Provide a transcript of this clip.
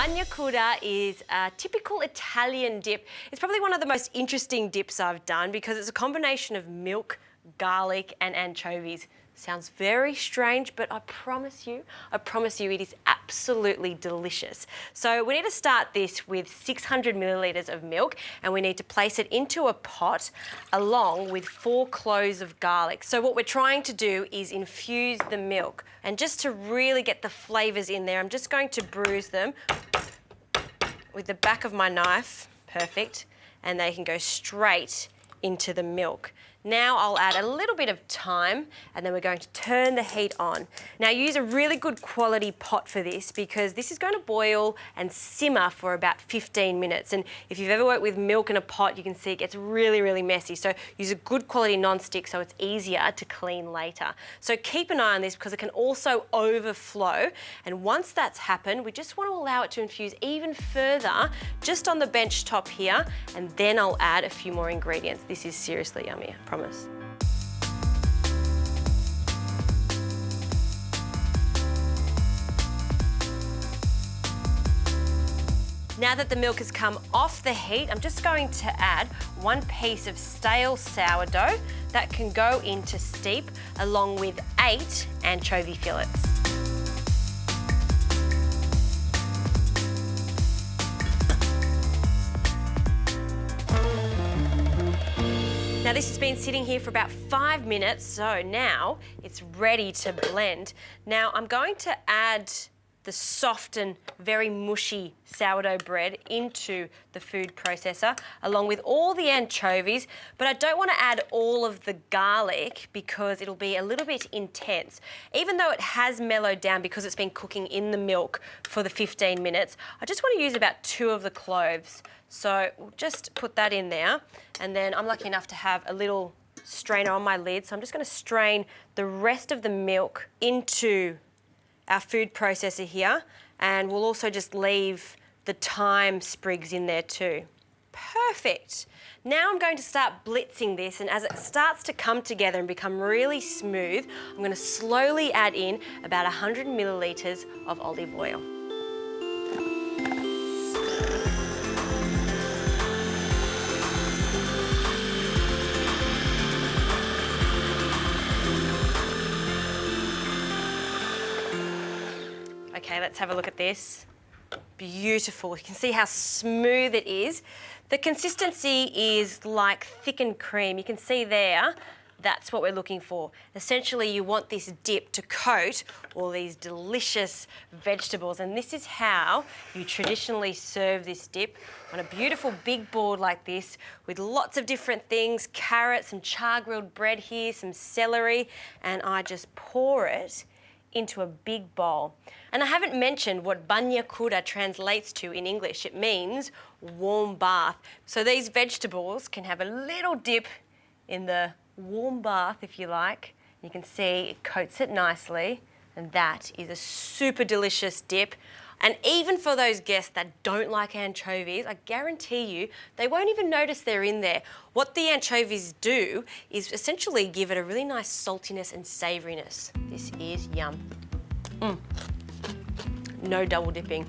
Bagna Cauda is a typical Italian dip. It's probably one of the most interesting dips I've done because it's a combination of milk, garlic and anchovies. Sounds very strange, but I promise you it is absolutely delicious. So we need to start this with 600 milliliters of milk and we need to place it into a pot along with 4 cloves of garlic. So what we're trying to do is infuse the milk, and just to really get the flavors in there, I'm just going to bruise them with the back of my knife. Perfect. And they can go straight into the milk. Now I'll add a little bit of thyme and then we're going to turn the heat on. Now use a really good quality pot for this because this is going to boil and simmer for about 15 minutes. And if you've ever worked with milk in a pot, you can see it gets really, really messy. So use a good quality non-stick so it's easier to clean later. So keep an eye on this because it can also overflow. And once that's happened, we just want to allow it to infuse even further just on the bench top here. And then I'll add a few more ingredients. This is seriously yummy. Promise. Now that the milk has come off the heat, I'm just going to add 1 piece of stale sourdough that can go into steep along with 8 anchovy fillets. Now this has been sitting here for about 5 minutes, so now it's ready to blend. Now I'm going to add the soft and very mushy sourdough bread into the food processor along with all the anchovies, but I don't want to add all of the garlic because it'll be a little bit intense. Even though it has mellowed down because it's been cooking in the milk for the 15 minutes, I just want to use about 2 of the cloves. So we'll just put that in there, and then I'm lucky enough to have a little strainer on my lid, so I'm just going to strain the rest of the milk into our food processor here, and we'll also just leave the thyme sprigs in there too. Perfect. Now I'm going to start blitzing this, and as it starts to come together and become really smooth, I'm going to slowly add in about 100 milliliters of olive oil. Okay, let's have a look at this. Beautiful. You can see how smooth it is. The consistency is like thickened cream. You can see there, that's what we're looking for. Essentially, you want this dip to coat all these delicious vegetables, and this is how you traditionally serve this dip on a beautiful big board like this with lots of different things, carrots, some char-grilled bread here, some celery, and I just pour it into a big bowl. And I haven't mentioned what Bagna Cauda translates to in English. It means warm bath. So these vegetables can have a little dip in the warm bath, if you like. You can see it coats it nicely, and that is a super delicious dip. And even for those guests that don't like anchovies, I guarantee you they won't even notice they're in there. What the anchovies do is essentially give it a really nice saltiness and savouriness. This is yum. No double dipping.